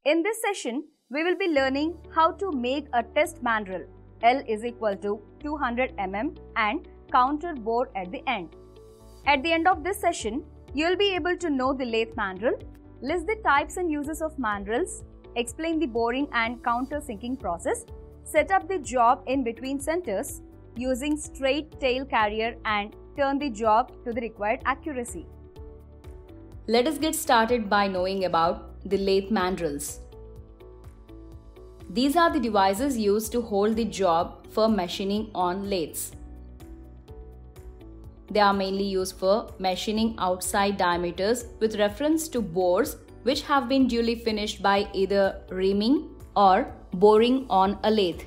In this session, we will be learning how to make a test mandrel. L is equal to 200 mm and counter bore at the end. At the end of this session, you will be able to know the lathe mandrel, list the types and uses of mandrels, explain the boring and counter sinking process, set up the job in between centers using straight tail carrier and turn the job to the required accuracy. Let us get started by knowing about the lathe mandrels. These are the devices used to hold the job for machining on lathes. They are mainly used for machining outside diameters with reference to bores which have been duly finished by either reaming or boring on a lathe.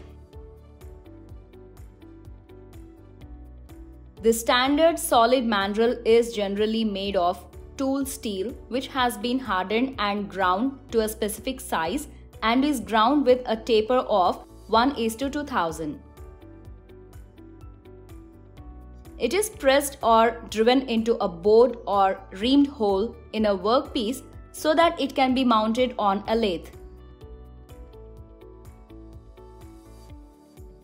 The standard solid mandrel is generally made of tool steel which has been hardened and ground to a specific size and is ground with a taper of 1:2000. It is pressed or driven into a bored or reamed hole in a workpiece so that it can be mounted on a lathe.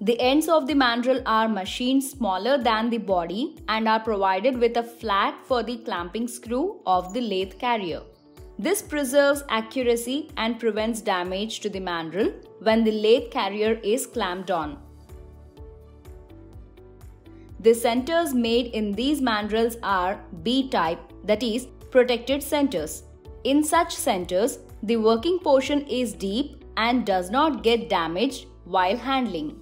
The ends of the mandrel are machined smaller than the body and are provided with a flat for the clamping screw of the lathe carrier. This preserves accuracy and prevents damage to the mandrel when the lathe carrier is clamped on. The centers made in these mandrels are B-type, that is, protected centers. In such centers, the working portion is deep and does not get damaged while handling.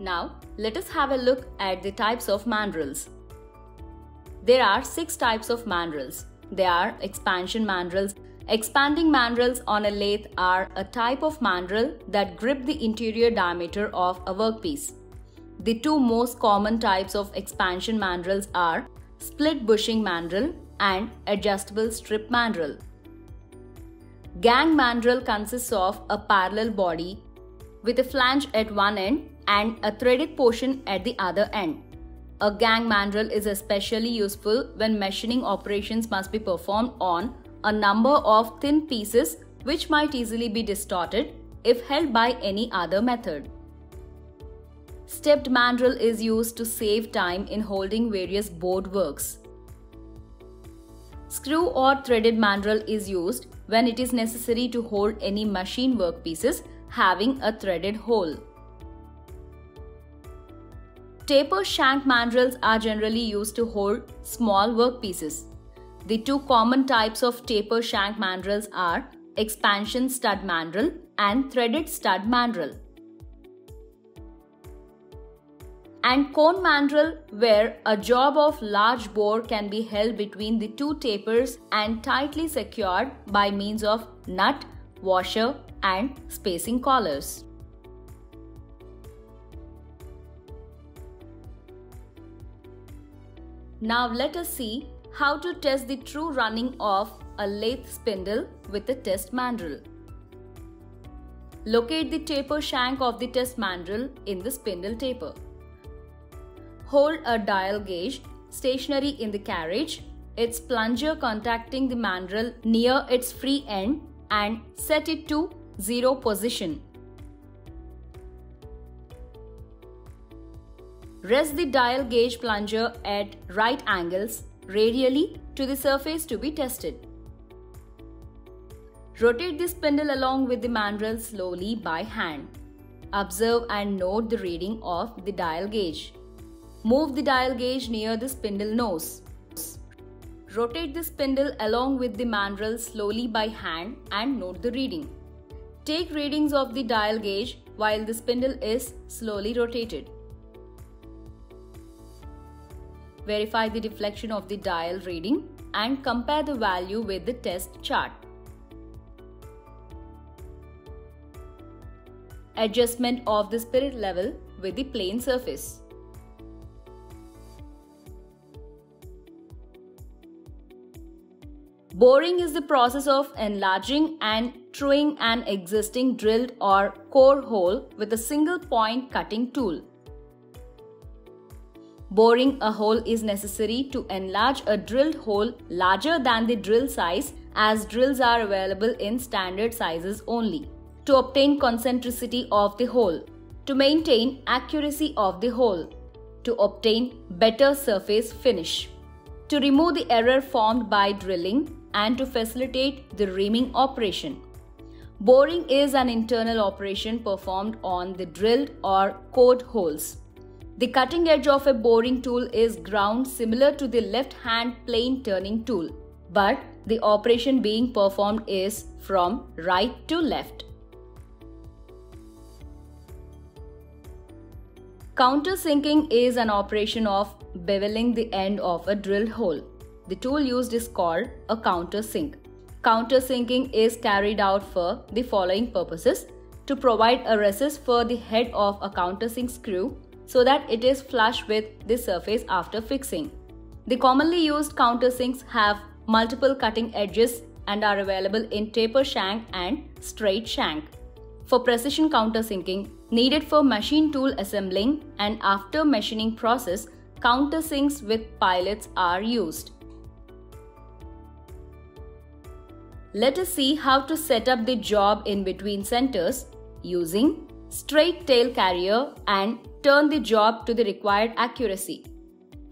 Now, let us have a look at the types of mandrels. There are 6 types of mandrels. They are expansion mandrels. Expanding mandrels on a lathe are a type of mandrel that grip the interior diameter of a workpiece. The 2 most common types of expansion mandrels are split bushing mandrel and adjustable strip mandrel. Gang mandrel consists of a parallel body with a flange at one end and a threaded portion at the other end. A gang mandrel is especially useful when machining operations must be performed on a number of thin pieces which might easily be distorted if held by any other method. Stepped mandrel is used to save time in holding various board works. Screw or threaded mandrel is used when it is necessary to hold any machine workpieces having a threaded hole. Taper shank mandrels are generally used to hold small workpieces. The 2 common types of taper shank mandrels are expansion stud mandrel and threaded stud mandrel. And cone mandrel, where a job of large bore can be held between the 2 tapers and tightly secured by means of nut, washer and spacing collars. Now let us see how to test the true running of a lathe spindle with a test mandrel. Locate the taper shank of the test mandrel in the spindle taper. Hold a dial gauge stationary in the carriage, its plunger contacting the mandrel near its free end and set it to 0 position. Rest the dial gauge plunger at right angles radially to the surface to be tested. Rotate the spindle along with the mandrel slowly by hand. Observe and note the reading of the dial gauge. Move the dial gauge near the spindle nose. Rotate the spindle along with the mandrel slowly by hand and note the reading. Take readings of the dial gauge while the spindle is slowly rotated. Verify the deflection of the dial reading and compare the value with the test chart. Adjustment of the spirit level with the plane surface. Boring is the process of enlarging and truing an existing drilled or core hole with a single point cutting tool. Boring a hole is necessary to enlarge a drilled hole larger than the drill size, as drills are available in standard sizes only. To obtain concentricity of the hole. To maintain accuracy of the hole. To obtain better surface finish. To remove the error formed by drilling and to facilitate the reaming operation. Boring is an internal operation performed on the drilled or cored holes. The cutting edge of a boring tool is ground similar to the left-hand plane turning tool, but the operation being performed is from right to left. Countersinking is an operation of beveling the end of a drilled hole. The tool used is called a countersink. Countersinking is carried out for the following purposes: to provide a recess for the head of a countersink screw so that it is flush with the surface after fixing. The commonly used countersinks have multiple cutting edges and are available in taper shank and straight shank. For precision countersinking, needed for machine tool assembling and after machining process, countersinks with pilots are used. Let us see how to set up the job in between centers using straight tail carrier and turn the job to the required accuracy.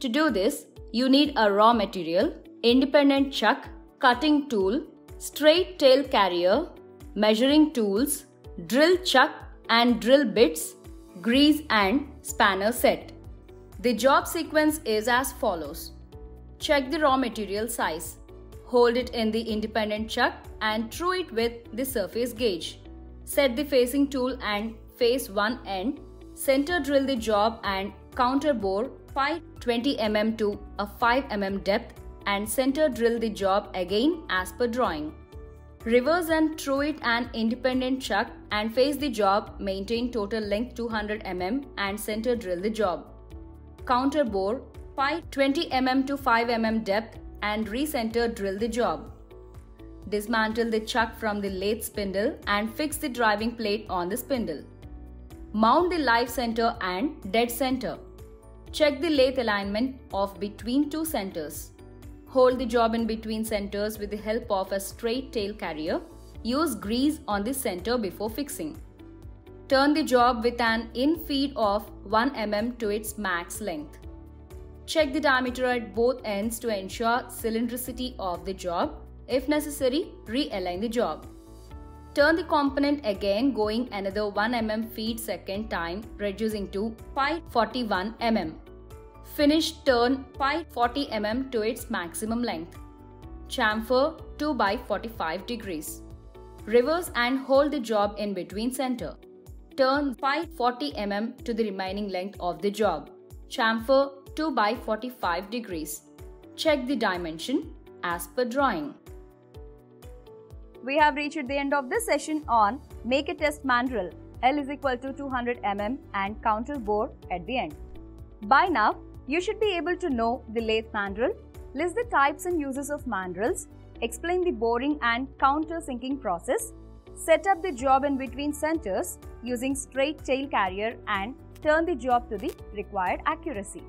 To do this, you need a raw material, independent chuck, cutting tool, straight tail carrier, measuring tools, drill chuck and drill bits, grease and spanner set. The job sequence is as follows. Check the raw material size. Hold it in the independent chuck and through it with the surface gauge. Set the facing tool and face one end. Center drill the job and counter bore 20 mm to a 5 mm depth and center drill the job again as per drawing. Reverse and through it an independent chuck and face the job, maintain total length 200 mm and center drill the job. Counter bore 20 mm to 5 mm depth and recenter drill the job. Dismantle the chuck from the lathe spindle and fix the driving plate on the spindle. Mount the live center and dead center. Check the lathe alignment of between two centers. Hold the job in between centers with the help of a straight tail carrier. Use grease on the center before fixing. Turn the job with an in-feed of 1 mm to its max length. Check the diameter at both ends to ensure cylindricity of the job. If necessary, realign the job. Turn the component again, going another 1 mm feed second time, reducing to 541 mm. Finish turn 540 mm to its maximum length. Chamfer 2 by 45 degrees. Reverse and hold the job in between center. Turn 540 mm to the remaining length of the job. Chamfer 2 by 45 degrees. Check the dimension as per drawing. We have reached the end of this session on Make a Test Mandrel. L is equal to 200 mm and counter bore at the end. By now, you should be able to know the lathe mandrel, list the types and uses of mandrels, explain the boring and countersinking process, set up the job in between centers using straight tail carrier and turn the job to the required accuracy.